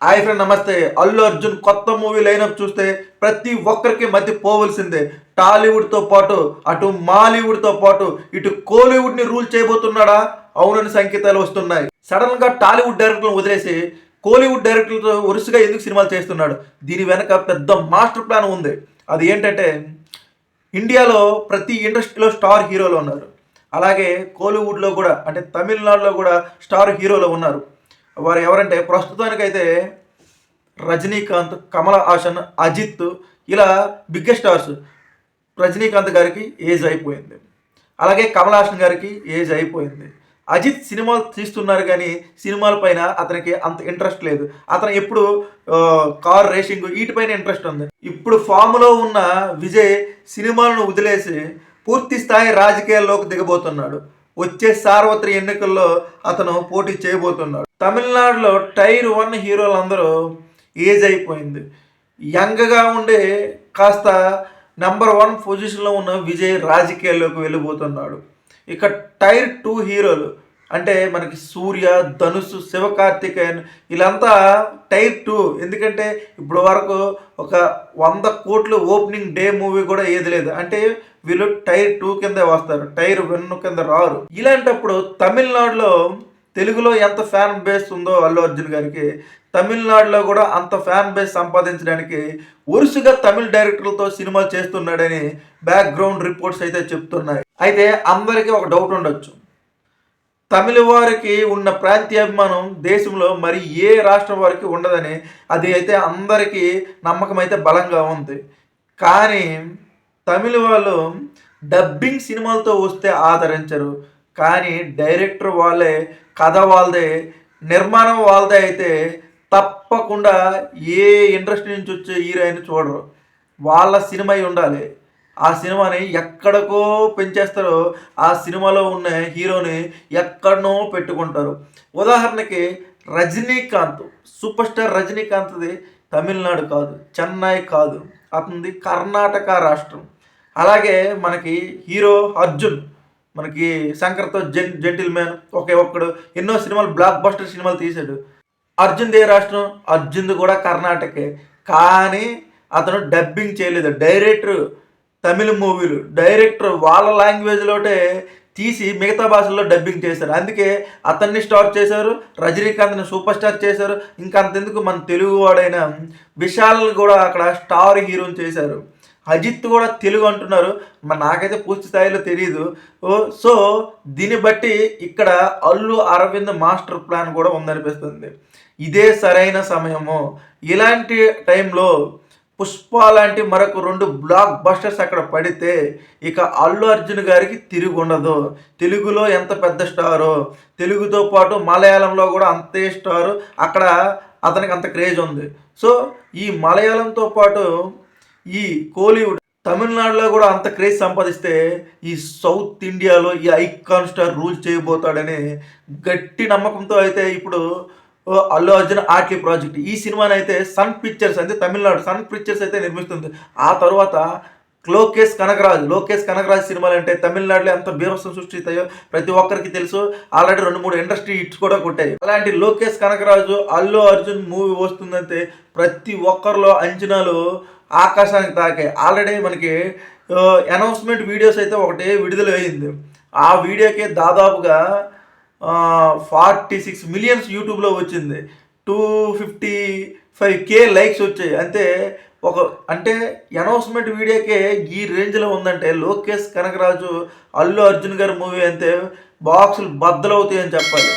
Hi friend, నమస్తే. అల్లు అర్జున్ కొత్త movie lineup చూస్తే ప్రతి ఒక్కరికి మధ్య పోవలసిందే. టాలీవుడ్తో పాటు అటు మాలీవుడ్తో పాటు ఇటు కోలీవుడ్ని రూల్ చేయబోతున్నాడా? అవునని సంకేతాలు వస్తున్నాయి. సడన్గా టాలీవుడ్ డైరెక్టర్లను వదిలేసి కోలీవుడ్ డైరెక్టర్లతో వరుసగా ఎందుకు సినిమాలు చేస్తున్నాడు? దీని వెనక పెద్ద మాస్టర్ ప్లాన్ ఉంది. అది ఏంటంటే, ఇండియాలో ప్రతి ఇండస్ట్రీలో స్టార్ హీరోలు ఉన్నారు. అలాగే కోలీవుడ్లో కూడా, అంటే తమిళనాడులో కూడా స్టార్ హీరోలు ఉన్నారు. వారు ఎవరంటే, ప్రస్తుతానికైతే రజనీకాంత్, కమల్ హాసన్, అజిత్, ఇలా బిగ్గెస్ట్ స్టార్స్. రజనీకాంత్ గారికి ఏజ్ అయిపోయింది, అలాగే కమల్ హాసన్ గారికి ఏజ్ అయిపోయింది. అజిత్ సినిమాలు తీస్తున్నారు కానీ సినిమాల పైన అతనికి అంత ఇంట్రెస్ట్ లేదు. అతను ఎప్పుడు కార్ రేసింగ్ వీటిపైన ఇంట్రెస్ట్ ఉంది. ఇప్పుడు ఫామ్లో ఉన్న విజయ్ సినిమాలను వదిలేసి పూర్తి స్థాయి రాజకీయాల్లోకి దిగబోతున్నాడు. వచ్చే సార్వత్రిక ఎన్నికల్లో అతను పోటీ చేయబోతున్నాడు. తమిళనాడులో టైర్ 1 హీరోలందరూ ఏజ్ అయిపోయింది. యంగ్గా ఉండే కాస్త నెంబర్ 1 పొజిషన్లో ఉన్న విజయ్ రాజకీయాల్లోకి వెళ్ళిపోతున్నాడు. ఇక టైర్ 2 హీరోలు అంటే మనకి సూర్య, ధనుష్, శివకార్తికేయన్, వీళ్ళంతా టైర్ 2. ఎందుకంటే ఇప్పుడు వరకు ఒక 100 కోట్లు ఓపెనింగ్ డే మూవీ కూడా ఏది లేదు. అంటే వీళ్ళు టైర్ 2 కింద వస్తారు, టైర్ 1 కింద రారు. ఇలాంటప్పుడు తమిళనాడులో తెలుగులో ఎంత ఫ్యాన్ బేస్ ఉందో అల్లు అర్జున్ గారికి, తమిళనాడులో కూడా అంత ఫ్యాన్ బేస్ సంపాదించడానికి వరుసగా తమిళ డైరెక్టర్లతో సినిమాలు చేస్తున్నాడని బ్యాక్గ్రౌండ్ రిపోర్ట్స్ అయితే చెప్తున్నాయి. అయితే అందరికీ ఒక డౌట్ ఉండొచ్చు, తమిళ వారికి ఉన్న ప్రాంతీయాభిమానం దేశంలో మరి ఏ రాష్ట్రం వారికి ఉండదని. అది అయితే అందరికీ నమ్మకం అయితే బలంగా ఉంది. కానీ తమిళ వాళ్ళు డబ్బింగ్ సినిమాలతో వస్తే ఆదరించరు, కానీ డైరెక్టర్ వాళ్ళే, కథ వాళ్ళదే, నిర్మాణం వాళ్ళదే అయితే తప్పకుండా ఏ ఇండస్ట్రీ నుంచి వచ్చే హీరోయిన్ చూడరు. వాళ్ళ సినిమా ఉండాలి. ఆ సినిమాని ఎక్కడికో పెంచేస్తారో ఆ సినిమాలో ఉన్న హీరోని ఎక్కడనో పెట్టుకుంటారు. ఉదాహరణకి రజనీకాంత్, సూపర్ స్టార్ రజనీకాంత్ది తమిళనాడు కాదు, చెన్నై కాదు, అతనిది కర్ణాటక రాష్ట్రం. అలాగే మనకి హీరో అర్జున్, మనకి శంకర్తో జెంటిల్ మ్యాన్ ఒకే ఒక్కడు, ఎన్నో సినిమాలు బ్లాక్ బస్టర్ సినిమాలు తీశాడు. అర్జున్ది ఏ రాష్ట్రం? అర్జున్ది కూడా కర్ణాటకే. కానీ అతను డబ్బింగ్ చేయలేదు. డైరెక్టర్ తమిళ మూవీలు, డైరెక్టర్ వాళ్ళ లాంగ్వేజ్లోనే తీసి మిగతా భాషల్లో డబ్బింగ్ చేశారు. అందుకే అతన్ని స్టార్ చేశారు, రజనీకాంత్ని సూపర్ స్టార్ చేశారు. ఇంకా అంతెందుకు, మన తెలుగు వాడైన విశాల్ కూడా అక్కడ స్టార్ హీరోని చేశారు. అజిత్ కూడా తెలుగు అంటున్నారు, మరి నాకైతే పూర్తి స్థాయిలో తెలియదు. సో దీన్ని బట్టి ఇక్కడ అల్లు అరవింద్ మాస్టర్ ప్లాన్ కూడా ఉందనిపిస్తుంది. ఇదే సరైన సమయము. ఇలాంటి టైంలో పుష్ప లాంటి మరొక 2 బ్లాక్ బస్టర్స్ అక్కడ పడితే ఇక అల్లు అర్జున్ గారికి తిరిగి ఉండదు. తెలుగులో ఎంత పెద్ద స్టారో, తెలుగుతో పాటు మలయాళంలో కూడా అంతే స్టారు. అక్కడ అతనికి అంత క్రేజ్ ఉంది. సో ఈ మలయాళంతో పాటు ఈ కోలీవుడ్, తమిళనాడులో కూడా అంత క్రేజ్ సంపాదిస్తే ఈ సౌత్ ఇండియాలో ఈ ఐకాన్ స్టార్ రూల్ చేయబోతాడని గట్టి నమ్మకంతో అయితే ఇప్పుడు అల్లు అర్జున్ ఆర్కే ప్రాజెక్ట్, ఈ సినిమాని అయితే సన్ పిక్చర్స్, అంటే తమిళనాడు సన్ పిక్చర్స్ అయితే నిర్మిస్తుంది. ఆ తర్వాత లోకేష్ కనగరాజ్ సినిమాలు అంటే తమిళనాడులో ఎంత బీభత్సం సృష్టిస్తాయో ప్రతి ఒక్కరికి తెలుసు. ఆల్రెడీ 2-3 ఇండస్ట్రీ హిట్స్ కూడా కొట్టాయి. అలాంటి లోకేష్ కనగరాజు అల్లు అర్జున్ మూవీ వస్తుందంటే ప్రతి ఒక్కరిలో అంచనాలు ఆకాశానికి తాకాయి. ఆల్రెడీ మనకి అనౌన్స్మెంట్ వీడియోస్ అయితే ఒకటి విడుదల అయింది. ఆ వీడియోకే దాదాపుగా 46 మిలియన్స్ యూట్యూబ్లో వచ్చింది, 255K లైక్స్ వచ్చాయి. అంటే అనౌన్స్మెంట్ వీడియోకే ఈ రేంజ్లో ఉందంటే లోకేష్ కనగరాజు అల్లు అర్జున్ గారి మూవీ అంటే బాక్సులు బద్దలవుతాయని చెప్పాలి.